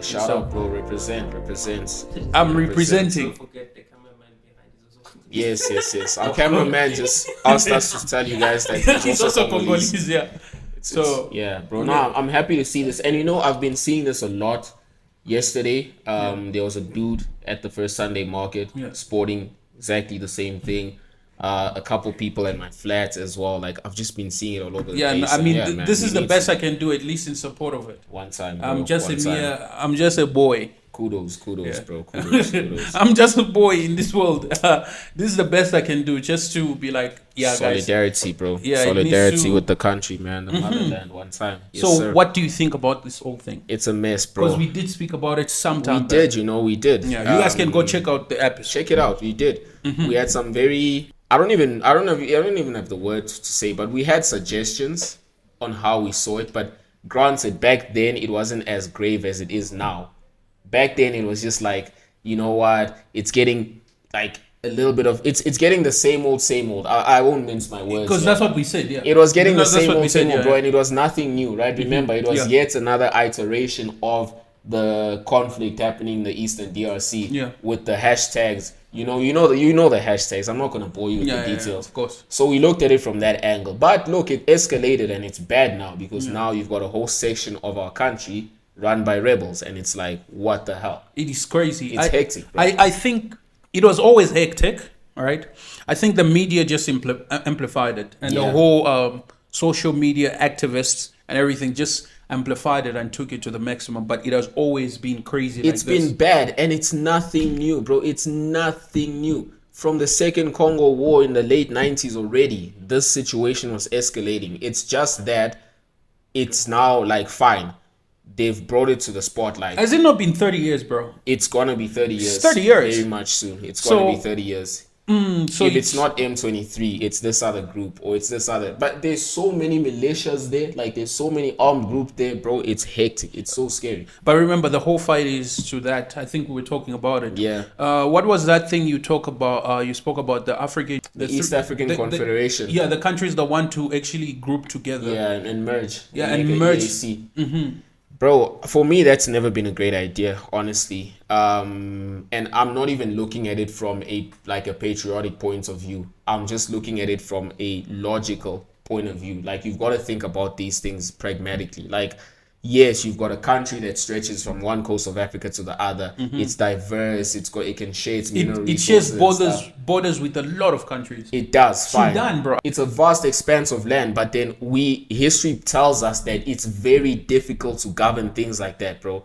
Shout out, bro. Represents. I'm representing. Don't forget the cameraman behind is also Yes. Our cameraman just asked us to tell you guys that He's also Congolese, yeah. So yeah, bro. Now I'm happy to see this, and I've been seeing this a lot. Yesterday, there was a dude at the first Sunday market sporting exactly the same thing. A couple people at my flat as well. Like I've just been seeing it all over the place. I mean, man, this is the best I can do, at least in support of it. One time, bro. I'm just a boy. Kudos, bro. Kudos. I'm just a boy in this world. This is the best I can do, just to be like, solidarity, guys. bro. Yeah, solidarity with the country, man. The motherland. One time. Yes, so, sir. what do you think about this whole thing? It's a mess, bro. Because we did speak about it sometime. We did. We did. Yeah, you guys can go check out the episode. Check it out. We did. We had some very. I don't even have the words to say, but we had suggestions on how we saw it. But granted, back then it wasn't as grave as it is now. Back then it was just like, you know what, it's getting like a little bit of it's getting the same old. I won't mince my words, because that's what we said. Yeah, it was getting the same old, bro, yeah. and it was nothing new, right? Remember, it was yet another iteration of the conflict happening in the Eastern DRC with the hashtags. You know the hashtags. I'm not gonna bore you with the details. Of course. So we looked at it from that angle, but look, it escalated and it's bad now because now you've got a whole section of our country run by rebels, and it's like, what the hell? It is crazy. It's hectic, bro. I think it was always hectic, all right? I think the media just amplified it, and the whole social media activists and everything just amplified it and took it to the maximum. But it has always been crazy. It's been bad, and it's nothing new, bro. It's nothing new. From the Second Congo War in the late 90s already, this situation was escalating. It's just that it's now like, fine, they've brought it to the spotlight. Has it not been 30 years, bro? It's gonna be 30 years. It's 30 years. Very much soon. It's gonna be 30 years. So if it's not M23, it's this other group or it's this other. But there's so many militias there. Like there's so many armed groups there, bro. It's hectic. It's so scary. But remember, the whole fight is to that. I think we were talking about it. Yeah. What was that thing you talk about? You spoke about the African, the East African Confederation. The countries that want to actually group together. Yeah, and merge. Yeah, and merge. Bro, for me, that's never been a great idea, honestly. And I'm not even looking at it from a patriotic point of view. I'm just looking at it from a logical point of view. Like, you've got to think about these things pragmatically. Like, yes, you've got a country that stretches from one coast of Africa to the other. It's diverse. It can share its mineral resources. It shares borders with a lot of countries. It does. Fine. Sudan, bro. It's a vast expanse of land, but then history tells us that it's very difficult to govern things like that, bro.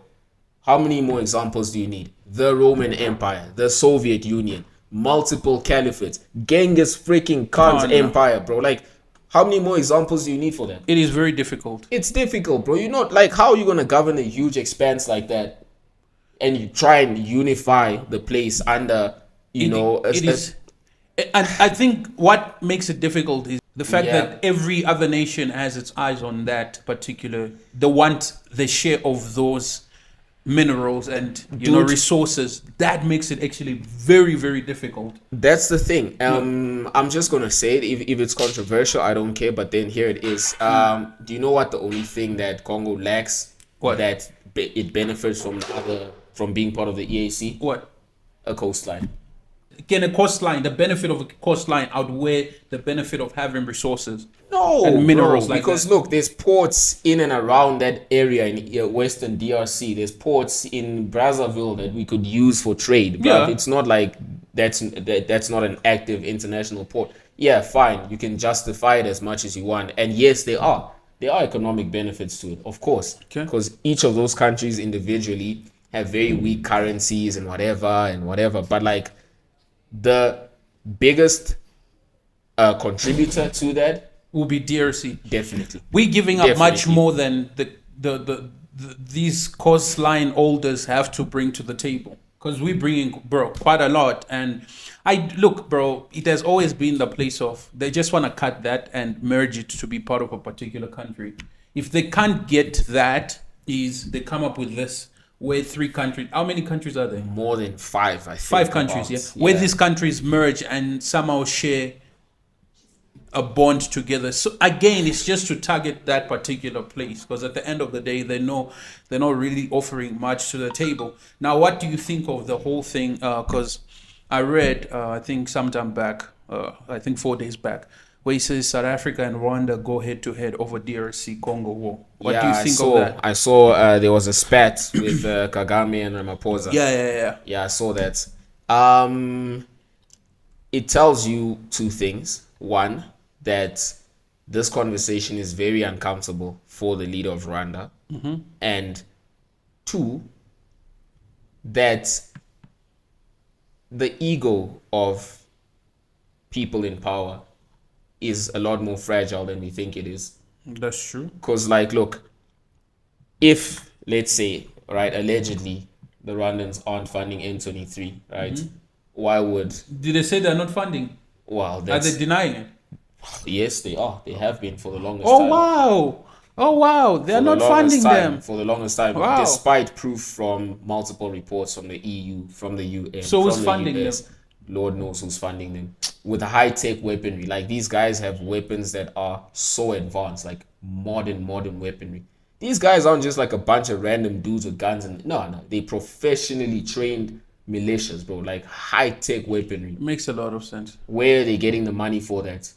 How many more examples do you need? The Roman Empire, the Soviet Union, multiple caliphates, Genghis freaking Khan's empire, bro. Like, how many more examples do you need for that? It is very difficult. It's difficult, bro. You're not like, how are you gonna govern a huge expanse like that, and you try and unify the place under, it is. And I think what makes it difficult is the fact that every other nation has its eyes on that particular. They want the share of those minerals and resources. That makes it actually very, very difficult. That's the thing. I'm just gonna say it. If it's controversial, I don't care, but then here it is. Do you know what the only thing that Congo lacks, that it benefits from being part of the EAC? What? A coastline. Can a coastline, the benefit of a coastline outweigh the benefit of having resources? No, and minerals, bro, because look, there's ports in and around that area in Western DRC. There's ports in Brazzaville that we could use for trade. But it's not like that's not an active international port. Yeah, fine, you can justify it as much as you want, and yes, there are economic benefits to it, of course, because each of those countries individually have very weak currencies and whatever. But like, the biggest contributor to that will be DRC. Definitely. We're giving up much more than these coastline holders have to bring to the table, because we're bringing, bro, quite a lot. And bro, it has always been the place of, they just want to cut that and merge it to be part of a particular country. If they can't get that, they come up with this, where 3 countries, how many countries are there? More than 5, I think. 5 countries, where these countries merge and somehow share a bond together. So again, it's just to target that particular place, because at the end of the day, they know they're not really offering much to the table. Now, what do you think of the whole thing? Because I read, I think sometime back, I think 4 days back, where he says South Africa and Rwanda go head to head over DRC Congo war. What do you think of that? I saw there was a spat with Kagame and Ramaphosa. Yeah. I saw that. It tells you two things. One, that this conversation is very uncomfortable for the leader of Rwanda. And two, that the ego of people in power is a lot more fragile than we think it is. That's true. Because, like, look, if, let's say, right, allegedly, the Rwandans aren't funding M23, right? Why would... Did they say they're not funding? Well, Are that's... they denying it? Yes, they are. They have been for the longest time. Oh, wow. They're not funding them. For the longest time. Wow. Despite proof from multiple reports from the EU, from the UN, So from who's the funding US, them? Lord knows who's funding them. With high-tech weaponry. Like, these guys have weapons that are so advanced. Like, modern weaponry. These guys aren't just like a bunch of random dudes with guns. No. They professionally trained militias, bro. Like, high-tech weaponry. Makes a lot of sense. Where are they getting the money for that?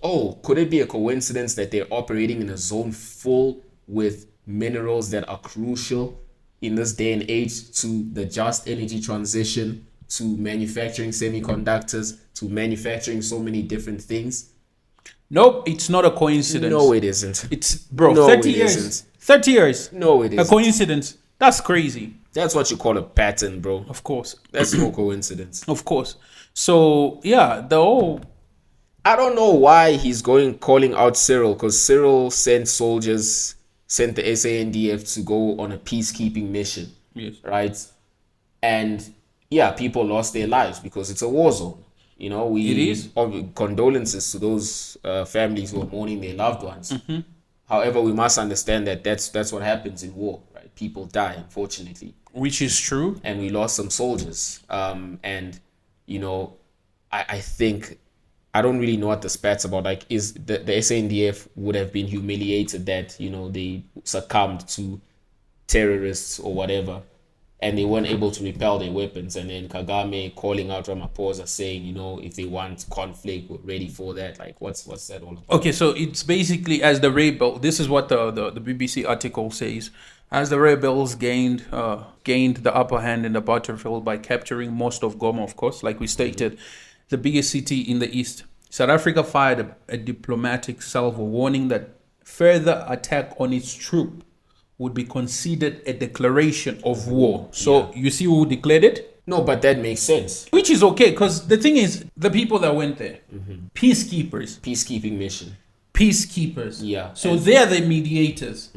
Oh, could it be a coincidence that they're operating in a zone full with minerals that are crucial in this day and age to the just energy transition, to manufacturing semiconductors, to manufacturing so many different things? Nope, it's not a coincidence. No, it isn't. It's, bro, No, 30 it years. isn't. 30 years. No, it A isn't. coincidence. That's crazy. That's what you call a pattern, bro. Of course. That's no coincidence. Of course. So, yeah, the whole... I don't know why he's calling out Cyril, because Cyril sent the SANDF to go on a peacekeeping mission. Yes. Right? And yeah, people lost their lives because it's a war zone. You know, It is. Condolences to those families who are mourning their loved ones. However, we must understand that that's what happens in war, right? People die, unfortunately. Which is true. And we lost some soldiers. And, you know, I think... I don't really know what the spat's about. Like, is the SANDF would have been humiliated that, you know, they succumbed to terrorists or whatever, and they weren't able to repel their weapons. And then Kagame calling out Ramaphosa saying, you know, if they want conflict, we're ready for that. Like, what's that all about? Okay, so it's basically as the rebel. This is what the BBC article says. As the rebels gained the upper hand in the battlefield by capturing most of Goma, of course, like we stated, the biggest city in the east, South Africa fired a diplomatic salvo warning that further attack on its troop would be considered a declaration of war. So you see who declared it? No, but that makes sense. Which is okay, because the thing is, the people that went there, peacekeepers. Peacekeeping mission. Peacekeepers. Yeah. So they're the mediators.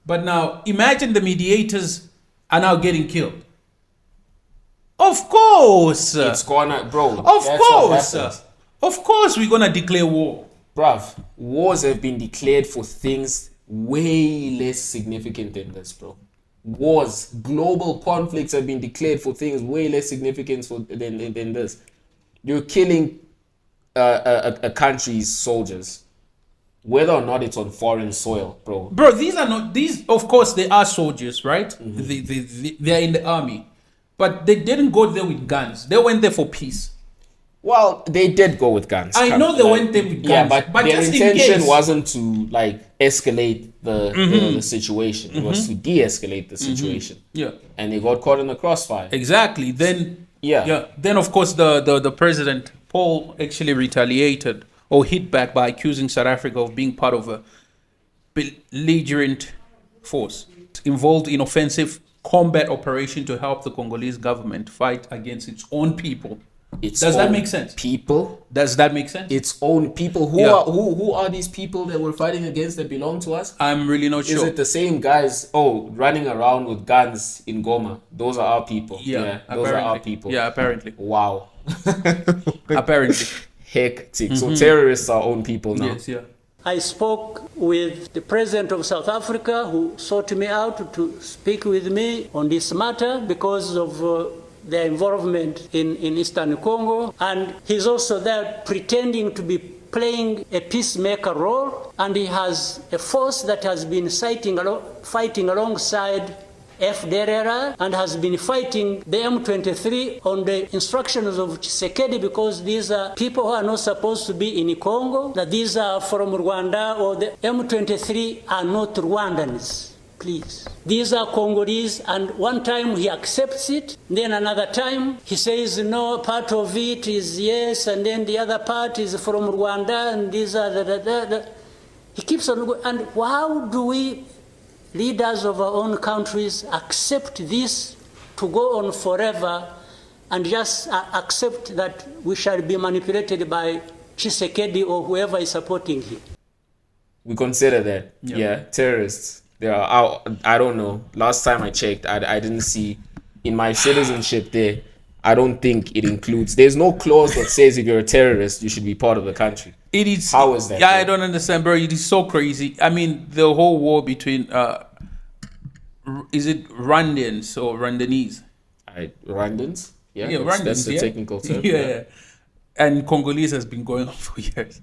But now, imagine the mediators are now getting killed. Of course. It's gonna, bro. Of course we're gonna declare war. Bruv, wars have been declared for things way less significant than this, bro. Wars, global conflicts have been declared for things way less significant than this. You're killing a country's soldiers, whether or not it's on foreign soil, bro. Bro, these of course they are soldiers, right? They are in the army. But they didn't go there with guns. They went there for peace. Well, they did go with guns. I know they went there with guns. Yeah, but their just intention wasn't to like escalate the situation. It was to de-escalate the situation. Yeah. And they got caught in the crossfire. Exactly. Then Then of course the president Paul actually retaliated or hit back by accusing South Africa of being part of a belligerent force involved in offensive combat operation to help the Congolese government fight against its own people. Does that make sense? People? Does that make sense? Its own people? Who are these people that we're fighting against that belong to us? I'm really not sure. Is it the same guys, running around with guns in Goma? Those are our people. Yeah, those are our people. Yeah, apparently. Wow. Apparently. Hectic. So terrorists are our own people now. Yes, yeah. I spoke with the president of South Africa, who sought me out to speak with me on this matter because of their involvement in Eastern Congo. And he's also there pretending to be playing a peacemaker role. And he has a force that has been fighting alongside FDLR and has been fighting the M23 on the instructions of Tshisekedi, because these are people who are not supposed to be in Congo, that these are from Rwanda, or the M23 are not Rwandans. Please. These are Congolese, and one time he accepts it, then another time he says no, part of it is yes, and then the other part is from Rwanda, and these are He keeps on going. And how do we, leaders of our own countries, accept this to go on forever and just accept that we shall be manipulated by Tshisekedi or whoever is supporting him? We consider that, yeah, terrorists. There are, I don't know. Last time I checked, I didn't see in my citizenship there. I don't think it includes. There's no clause that says if you're a terrorist, you should be part of the country. It is. How is that? Yeah, I don't understand, bro. It is so crazy. I mean, the whole war between is it Rwandans or Rwandanese? Rwandans? Yeah, Rwandans. That's the technical term. Yeah. And Congolese has been going on for years.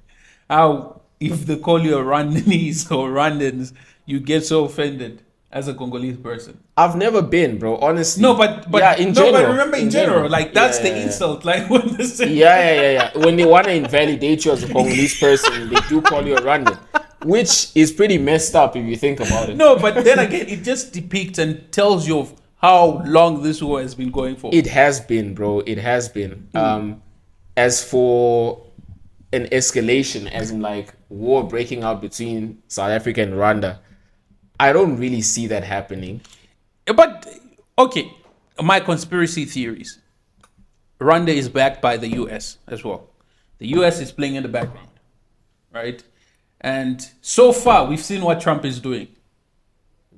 How, if they call you a Rwandanese or Rwandans, you get so offended as a Congolese person? I've never been, bro. Honestly. No, but yeah, in general. But remember, in general, like that's the insult. Like when they say, yeah. When they want to invalidate you as a Congolese person, they do call you a Rwandan, which is pretty messed up if you think about it. No, but then again, it just depicts and tells you of how long this war has been going for. It has been, bro. It has been. As for an escalation, as in like war breaking out between South Africa and Rwanda, I don't really see that happening. But, okay, my conspiracy theories. Rwanda is backed by the US as well. The US is playing in the background, right? And so far, we've seen what Trump is doing.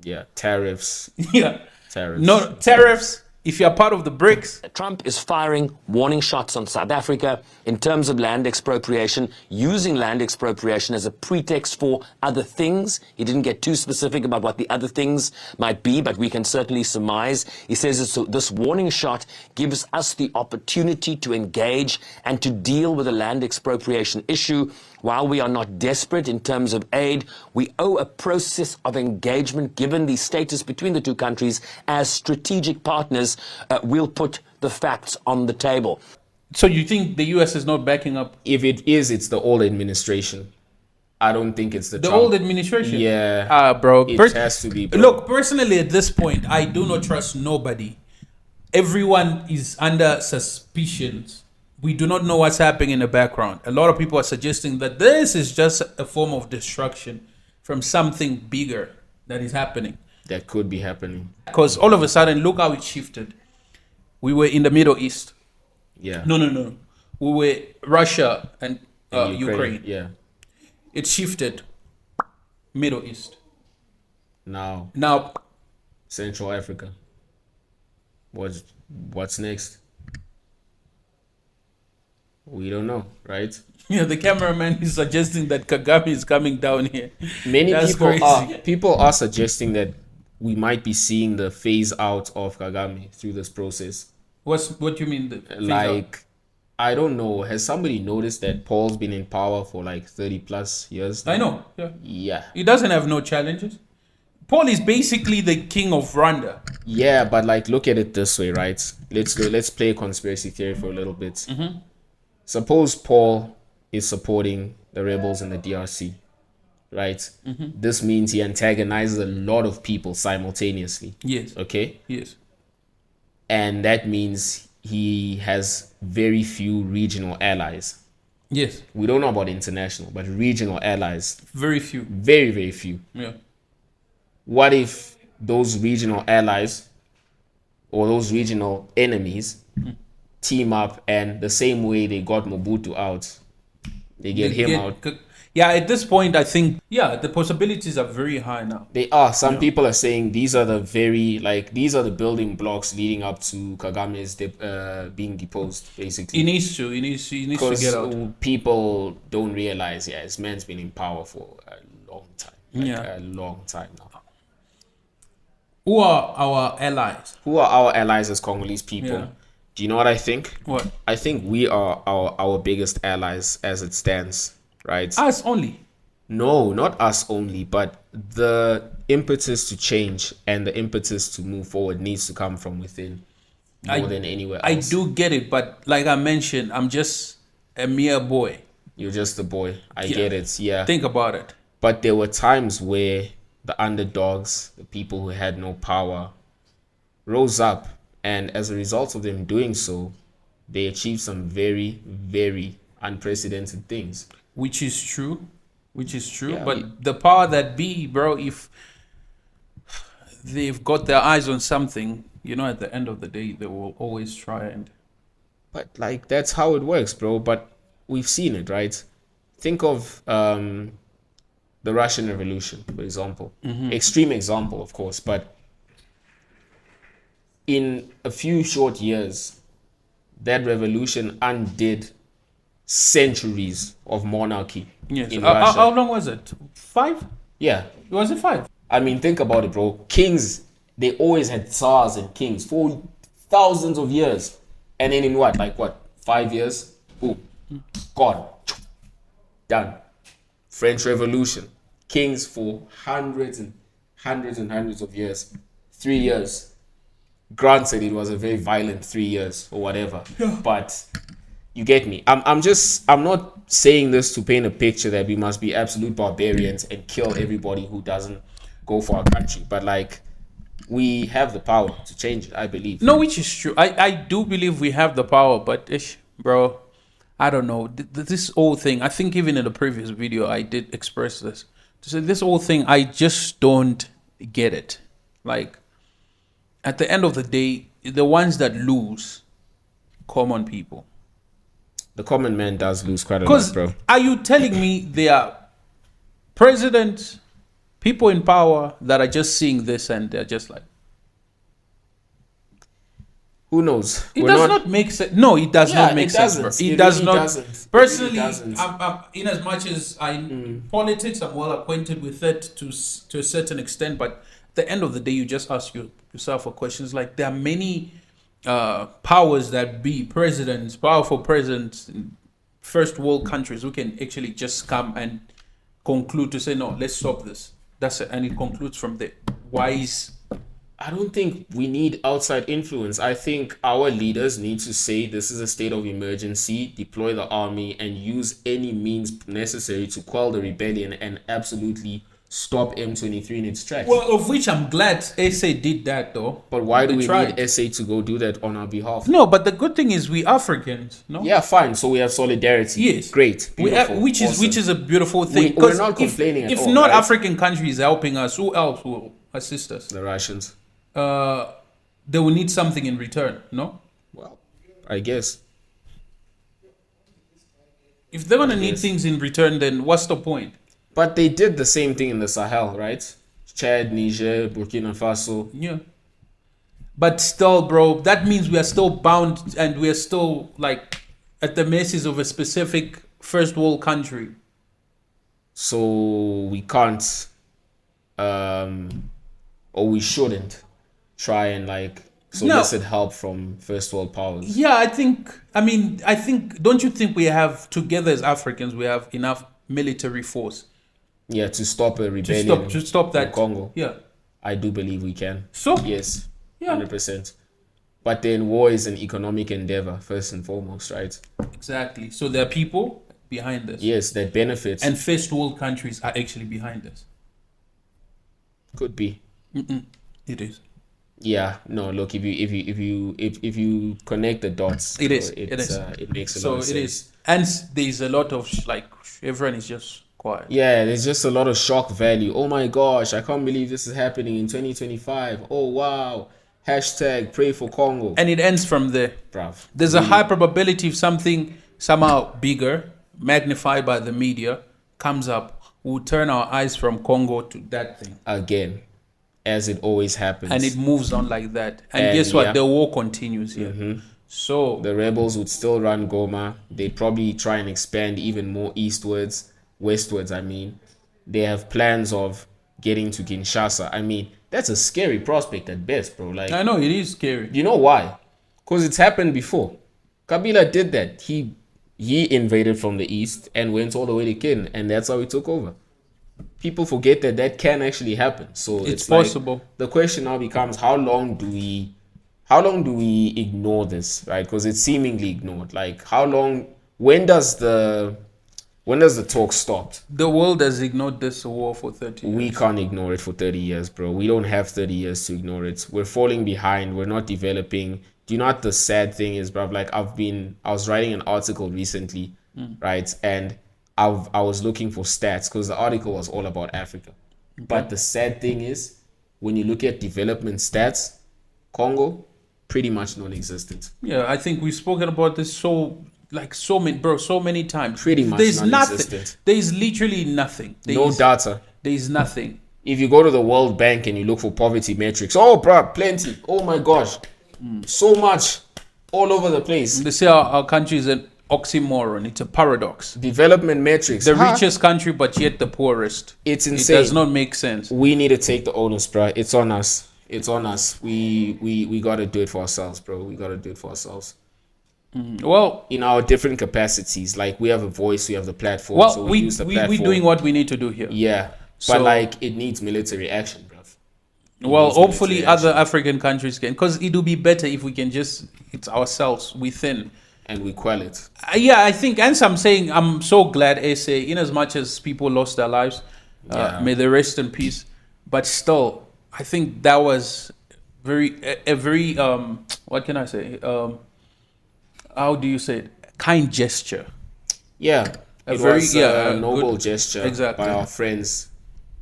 Yeah, tariffs. Yeah. Tariffs. No, tariffs. If you're part of the BRICS. Trump is firing warning shots on South Africa in terms of land expropriation, using land expropriation as a pretext for other things. He didn't get too specific about what the other things might be, but we can certainly surmise. He says this warning shot gives us the opportunity to engage and to deal with the land expropriation issue. While we are not desperate in terms of aid, we owe a process of engagement given the status between the two countries as strategic partners. We'll put the facts on the table. So you think the US is not backing up? If it is, it's the old administration. I don't think it's the Trump. Old administration? Yeah. Bro. It has to be, bro. Look, personally at this point, I do not trust nobody. Everyone is under suspicions. We do not know what's happening in the background. A lot of people are suggesting that this is just a form of destruction from something bigger that is happening. That could be happening. Because all of a sudden, look how it shifted. We were in the Middle East. Yeah. No. We were Russia and Ukraine. Yeah. It shifted. Middle East. Now Central Africa. What's next? We don't know, right? Yeah, the cameraman is suggesting that Kagame is coming down here. Many people are suggesting that we might be seeing the phase out of Kagame through this process. What do you mean? The phase like, out? I don't know. Has somebody noticed that Paul's been in power for like 30 plus years now? I know. Yeah. He doesn't have no challenges. Paul is basically the king of Rwanda. Yeah, but like, look at it this way, right? Let's play a conspiracy theory for a little bit. Mm-hmm. Suppose Paul is supporting the rebels in the DRC, right? Mm-hmm. This means he antagonizes a lot of people simultaneously. Yes. Okay? Yes. And that means he has very few regional allies. Yes. We don't know about international, but regional allies. Very few. Very, very few. Yeah. What if those regional allies or those regional enemies team up, and the same way they got Mobutu out, they get him out? Yeah, at this point, I think, the possibilities are very high now. They are. Some people are saying these are the building blocks leading up to Kagame's being deposed, basically. He needs to get out. People don't realize, this man's been in power for a long time. A long time now. Who are our allies? Who are our allies as Congolese people? Do you know what I think? What? I think we are our biggest allies as it stands, right? Us only. No, not us only, but the impetus to change and the impetus to move forward needs to come from within more than anywhere I else. do get it, but like I mentioned, I'm just a mere boy. You're just a boy. I get it, yeah. Think about it. But there were times where the underdogs, the people who had no power, rose up. And as a result of them doing so, they achieved some very, very unprecedented things. Which is true. Yeah, But the power that be, bro, if they've got their eyes on something, at the end of the day, they will always try and. But like that's how it works, bro. But we've seen it, right? Think of the Russian Revolution, for example. Extreme example, of course, but in a few short years, that revolution undid centuries of monarchy Yes. in Russia. How long was it? 5? Yeah. Was it 5? I mean, think about it, bro. Kings, they always had tsars and kings for thousands of years. And then in what? 5 years? Boom. Gone. Done. French Revolution. Kings for hundreds and hundreds of years. 3 years. Granted, it was a very violent 3 years or whatever. But you get me. I'm not saying this to paint a picture that we must be absolute barbarians and kill everybody who doesn't go for our country. But we have the power to change it, I believe. No, which is true. I do believe we have the power, but bro, I don't know. This whole thing, I think even in the previous video, I did express this. To say this whole thing, I just don't get it. Like, at the end of the day, the ones that lose, common people. The common man does lose quite a lot, Because bro. are you telling me there are presidents, people in power that are just seeing this and they're just like, Who knows? it does not make sense. No, it does not make it sense, doesn't. bro. It It does really not. doesn't. It Personally, really doesn't. I'm, in as much as politics, I'm well acquainted with it to a certain extent. But at the end of the day, you just ask yourself a questions like there are many powers that be presidents, powerful presidents in first world countries who can actually just come and conclude to say, no, let's stop this. That's it, and it concludes from there. Why is I don't think we need outside influence. I think our leaders need to say this is a state of emergency, deploy the army, and use any means necessary to quell the rebellion and absolutely stop M23 in its tracks. well, of which I'm glad SA did that though. But why do They we tried. need SA to go do that on our behalf? No, but the good thing is we Africans, no? Yeah, fine. So we have solidarity. Yes. Great. We have, Beautiful, which awesome. is a beautiful thing. We're 'Cause not complaining if at all, not right? African countries helping us, who else will assist us? The Russians. They will need something in return, no? Well, I guess. If they're gonna need Yes. things in return, then what's the point? But they did the same thing in the Sahel, right? Chad, Niger, Burkina Faso. Yeah. But still, bro, that means we are still bound and we are still like at the mercies of a specific first world country. So we can't, or we shouldn't try and solicit help from first world powers. Yeah, I think, don't you think we have, together as Africans, we have enough military force Yeah, to stop a to rebellion stop that? in Congo. Yeah. I do believe we can. So? Yes, Yeah. 100%. But then war is an economic endeavor, first and foremost, right? Exactly. So there are people behind this. Yes, that benefits. And first world countries are actually behind this. Could be. It is. Yeah, no, look, if you connect the dots, It is. it It is. It makes a So lot of it sense. is. And there's a lot of everyone is just quiet. Yeah, there's just a lot of shock value. Oh my gosh, I can't believe this is happening in 2025. Oh wow. Hashtag pray for Congo. And it ends from there. Bruv. There's a high probability if something somehow bigger, magnified by the media, comes up, we'll turn our eyes from Congo to that thing. Again, as it always happens. And it moves on like that. And, And guess what? yeah. The war continues here. So The rebels would still run Goma. They'd probably try and expand even more eastwards, westwards, I mean. They have plans of getting to Kinshasa. I mean, that's a scary prospect at best, bro. Like, I know it is scary. you know why? Because it's happened before. Kabila did that. He invaded from the east and went all the way to Kin, and that's how he took over. People forget that can actually happen. So It's like, possible. the question now becomes, how long do we ignore this, right? Because it's seemingly ignored. Like, how long? When does the talk stop? The world has ignored this war for 30 years. We can't ignore it for 30 years, bro. We don't have 30 years to ignore it. We're falling behind. We're not developing. Do you know what the sad thing is, bro? Like, I was writing an article recently, right? And I was looking for stats because the article was all about Africa. Okay. But the sad thing is, when you look at development stats, Congo, pretty much non-existent. Yeah, I think we've spoken about this so many times. Pretty much there's non-existent. Nothing. There's literally nothing. No data. There's nothing. If you go to the World Bank and you look for poverty metrics, oh, bro, plenty. Oh my gosh, so much, all over the place. They say our country is an oxymoron. It's a paradox. Development metrics. The richest country, but yet the poorest. It's insane. It does not make sense. We need to take the onus, bro. It's on us. It's on us. We gotta do it for ourselves, bro. We gotta do it for ourselves. Well, in our different capacities, like we have a voice, we have the platform. Well, so we use the platform. We're doing what we need to do here. Yeah, but like it needs military action, bro. Well, hopefully other African countries can, because it will be better if we can just it's ourselves within. And we quell it. Yeah, I think, and I'm saying I'm so glad, SA, in as much as people lost their lives, may they rest in peace. But still, I think that was a very what can I say? How do you say it? Kind gesture. Yeah, it was a noble gesture exactly. by our friends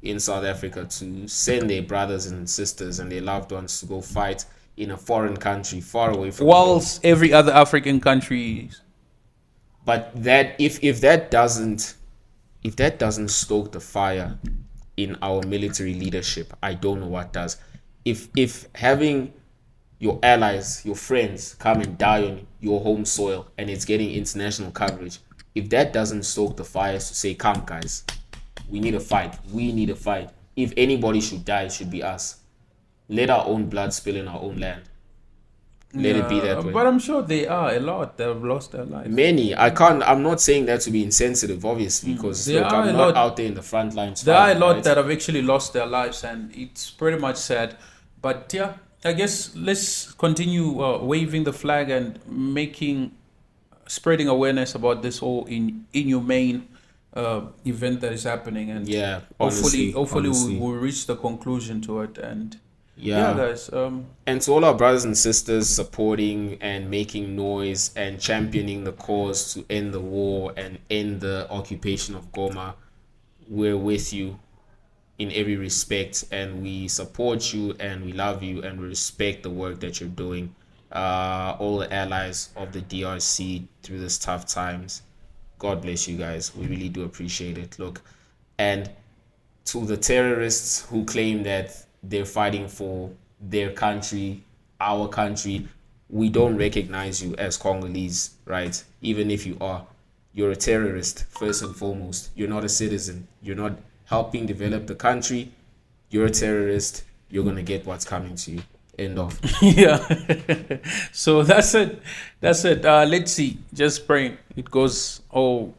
in South Africa to send their brothers and sisters and their loved ones to go fight in a foreign country far away from whilst every other African country. But that if that doesn't stoke the fire in our military leadership, I don't know what does. If having your allies, your friends come and die on your home soil and it's getting international coverage, if that doesn't stoke the fires to say, come guys, we need a fight. If anybody should die, it should be us. Let our own blood spill in our own land. Let it be that way. But I'm sure they are a lot that have lost their lives. Many. I'm not saying that to be insensitive, obviously, because I'm not out there in the front lines. There are a lot that have actually lost their lives, and it's pretty much sad. But yeah, I guess let's continue waving the flag and spreading awareness about this whole inhumane event that is happening. And yeah, hopefully we'll reach the conclusion to it. And yeah guys. And to all our brothers and sisters supporting and making noise and championing the cause to end the war and end the occupation of Goma, we're with you in every respect, and we support you and we love you and we respect the work that you're doing. All the allies of the DRC through this tough times, God bless you guys. We really do appreciate it. Look, and to the terrorists who claim that they're fighting for their country, our country, we don't recognize you as Congolese, right? Even if you are, you're a terrorist first and foremost. You're not a citizen. You're not helping develop the country. You're a terrorist. You're gonna get what's coming to you. End of. Yeah. So that's it. Let's see. Just praying it goes. Oh,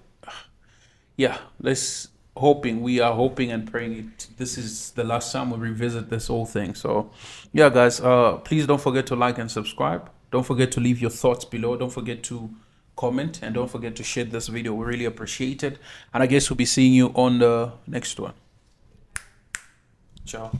yeah. We are hoping and praying it. This is the last time we revisit this whole thing. So, yeah, guys. Please don't forget to like and subscribe. Don't forget to leave your thoughts below. Don't forget to comment, and don't forget to share this video. We really appreciate it. And I guess we'll be seeing you on the next one. Ciao.